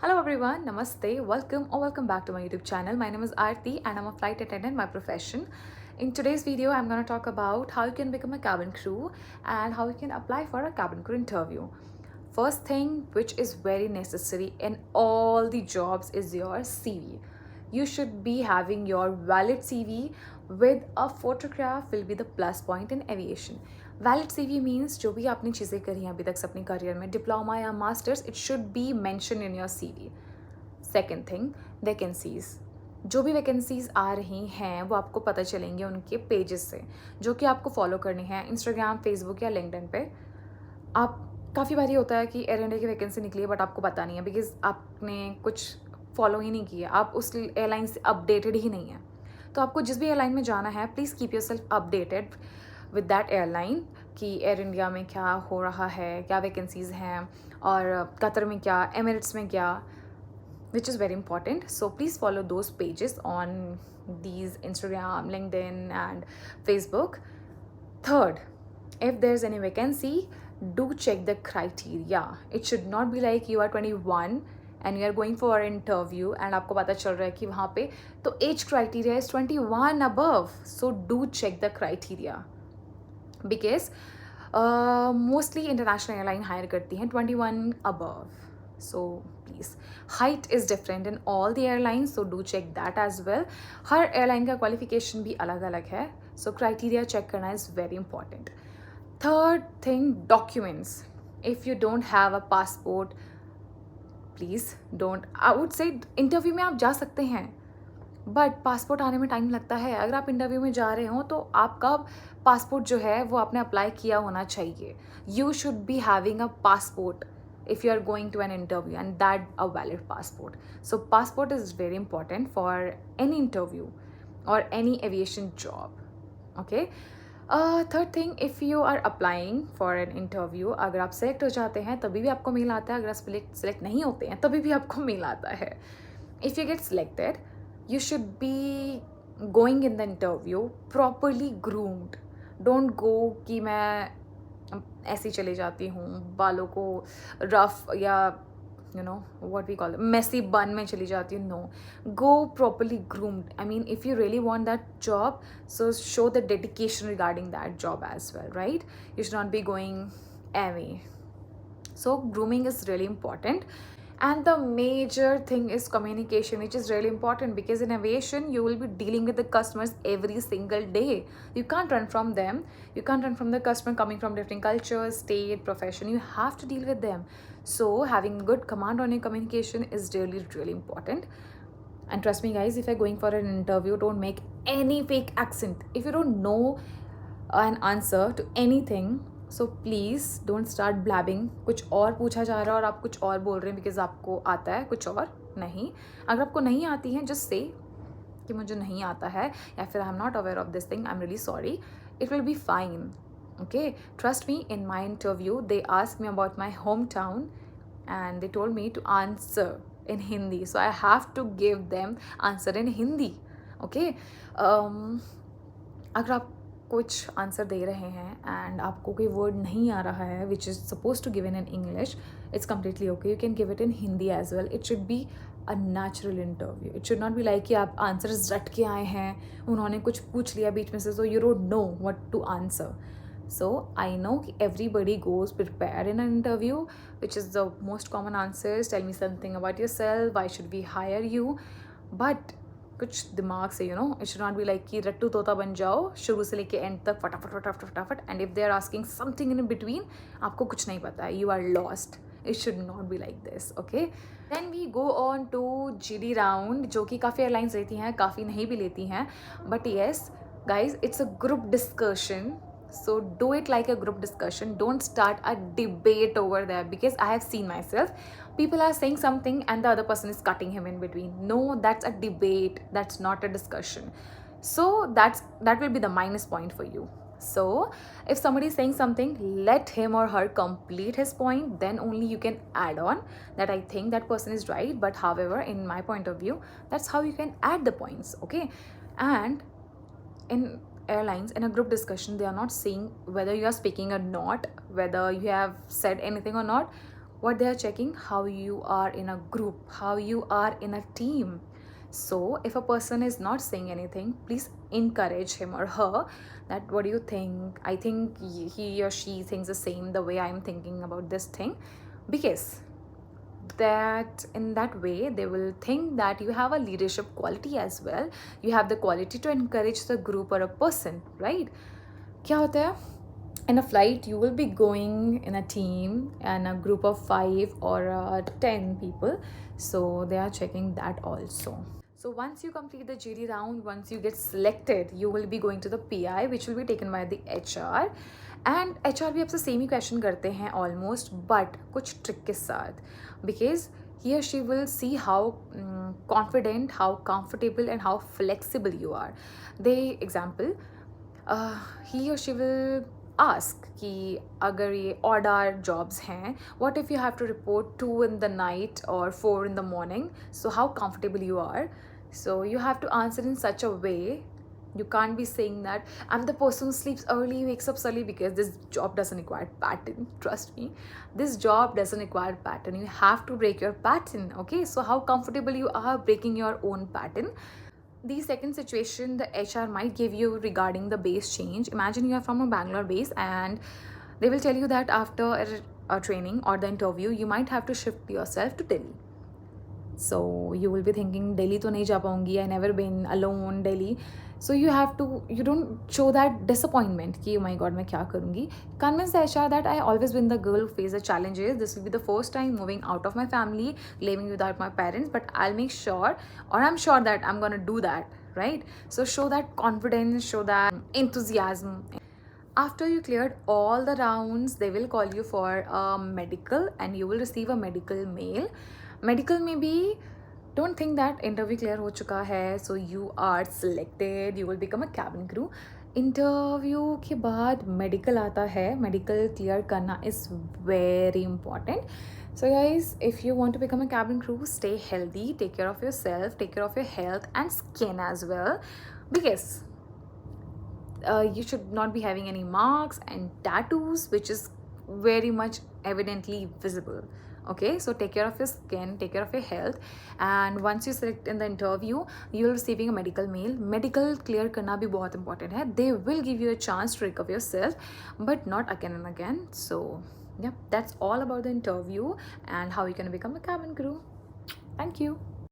Hello everyone, Namaste, welcome or welcome back to my YouTube channel. My name is Aarti and I'm a flight attendant by profession. In today's video, I'm going to talk about how you can become a cabin crew and how you can apply for a cabin crew interview. First thing which is very necessary in all the jobs is your CV. You should be having your valid CV with a photograph will be the plus point in aviation. Valid CV means जो भी आपने चीज़ें करी हैं अभी तक अपनी career में, डिप्लोमा या masters, it should be mention in your CV. Second thing, vacancies. जो भी वैकेंसीज आ रही हैं वो आपको पता चलेंगे उनके पेजेस से, जो कि आपको फॉलो करनी है इंस्टाग्राम, फेसबुक या लिंक्डइन पे. आप काफ़ी बारी होता है कि एयर इंडिया की वैकेंसी निकली है बट आपको पता नहीं है बिकॉज आपने कुछ फॉलो ही नहीं किया, आप उस एयरलाइन से अपडेटेड ही नहीं है. तो आपको जिस भी एयरलाइन में जाना है, please keep your self updated with that airline कि एयर इंडिया में क्या हो रहा है, क्या वैकेंसीज़ हैं, और कतर में क्या, एमिरेट्स में क्या, which is very important. So please follow those pages on these Instagram, LinkedIn and Facebook. Third, if there's any vacancy, do check the criteria. It should not be like you are 21 and you are going for an interview and आपको पता चल रहा है कि वहाँ पे तो age criteria is 21 above. So do check the criteria because mostly international airline hire करती हैं 21 above. So please, height is different in all the airlines, so do check that as well. Her airline का qualification भी अलग अलग है, so criteria check करना is very important. Third thing, documents. If you don't have a passport, please don't. I would say interview में आप जा सकते हैं बट पासपोर्ट आने में टाइम लगता है. अगर आप इंटरव्यू में जा रहे हो तो आपका पासपोर्ट जो है वो आपने अप्लाई किया होना चाहिए. You should be having a passport if you are going to an interview and that a valid passport. So passport is very important for any interview or any aviation job. Okay. Third thing, if you are applying for an interview, अगर आप select हो जाते हैं तभी भी आपको mail आता है, अगर आप सेलेक्ट नहीं होते हैं तभी भी आपको मेल आता है. If you get selected, you should be going in the interview properly groomed. Don't go कि मैं ऐसी चली जाती हूँ, बालों को रफ या what we call messy bun में चली जाती हूँ. No, go properly groomed. I mean, if you really want that job, so show the dedication regarding that job as well, right? You should not be going away. So grooming is really important. And the major thing is communication, which is really important because in aviation you will be dealing with the customers every single day. You can't run from them. You can't run from the customer coming from different cultures, state, profession. You have to deal with them. So having good command on your communication is really, really important. And trust me guys, if you're going for an interview, don't make any fake accent. If you don't know an answer to anything, so please don't start blabbing. कुछ और पूछा जा रहा है और आप कुछ और बोल रहे हैं बिकॉज आपको आता है कुछ और नहीं. अगर आपको नहीं आती है जस्ट से कि मुझे नहीं आता है या फिर I am not aware of this thing, I am really sorry, it will be fine. Okay, trust me, in my interview they ask me about my home town and they told me to answer in Hindi, so I have to give them answer in Hindi. Okay. अगर आप कुछ answer दे रहे हैं and आपको कोई word नहीं आ रहा है which is suppose to given in English, it's completely okay, you can give it in Hindi as well. It should be a natural interview. It should not be like कि आप आंसर्स रट के आए हैं, उन्होंने कुछ पूछ लिया बीच में से, so you don't know what to answer. So I know everybody goes prepared in an interview, which is the most common answers. Tell me something about yourself. Why should we hire you? But कुछ दिमाग से it should not be like कि रट्टू तोता बन जाओ शुरू से लेके एंड तक फटाफट फटाफट फटाफट. And if they are asking something in between, आपको कुछ नहीं पता है, you are lost. It should not be like this. Okay, then we go on to GD round, जो कि काफ़ी एयरलाइंस लेती हैं, काफ़ी नहीं भी लेती हैं. But yes guys, it's a group discussion. So do it like a group discussion. Don't start a debate over there because I have seen myself. People are saying something and the other person is cutting him in between. No, that's a debate. That's not a discussion. So that will be the minus point for you. So if somebody is saying something, let him or her complete his point. Then only you can add on that I think that person is right. But however, in my point of view, that's how you can add the points. Okay, and in airlines, in a group discussion, they are not saying whether you are speaking or not, whether you have said anything or not. What they are checking, how you are in a group, how you are in a team. So if a person is not saying anything, please encourage him or her that what do you think? I think he or she thinks the same the way I'm thinking about this thing, because that in that way they will think that you have a leadership quality as well. You have the quality to encourage the group or a person, right? क्या होता है, in a flight you will be going in a team and a group of 5 or 10 people, so they are checking that also. So once you complete the GD round, once you get selected, you will be going to the PI, which will be taken by the HR. And HR भी आपसे same ही question करते हैं almost, but कुछ trick के साथ, because he or she will see how confident, how comfortable and how flexible you are. They example, he or she will ask कि अगर ये odd hour jobs हैं, what if you have to report 2 in the night or 4 in the morning, so how comfortable you are. So you have to answer in such a way. You can't be saying that I'm the person who sleeps early, wakes up early, because this job doesn't require pattern. Trust me, this job doesn't require pattern. You have to break your pattern, okay? So how comfortable you are breaking your own pattern. The second situation the HR might give you regarding the base change. Imagine you are from a Bangalore base and they will tell you that after a training or the interview, you might have to shift yourself to Delhi. So you will be thinking Delhi to nahi ja paungi, I never been alone Delhi. So you don't show that disappointment ki oh my god main kya karungi. Convince the HR that I always been the girl who faces challenges. This will be the first time moving out of my family, living without my parents, but I'll make sure, or I'm sure that I'm gonna do that, right? So show that confidence, show that enthusiasm. After you cleared all the rounds, they will call you for a medical and you will receive a medical mail. Medical में भी don't think that interview clear हो चुका है, so you are selected, you will become a cabin crew. Interview के बाद medical आता है, medical clear करना is very important. So guys, if you want to become a cabin crew, stay healthy, take care of yourself, take care of your health and skin as well, because you should not be having any marks and tattoos, which is very much evidently visible. Okay, so take care of your skin, take care of your health, and once you select in the interview, you will receiving a medical mail. Medical clear करना भी बहुत important है. They will give you a chance to recover yourself, but not again and again. So yeah, that's all about the interview and how you can become a cabin crew. Thank you.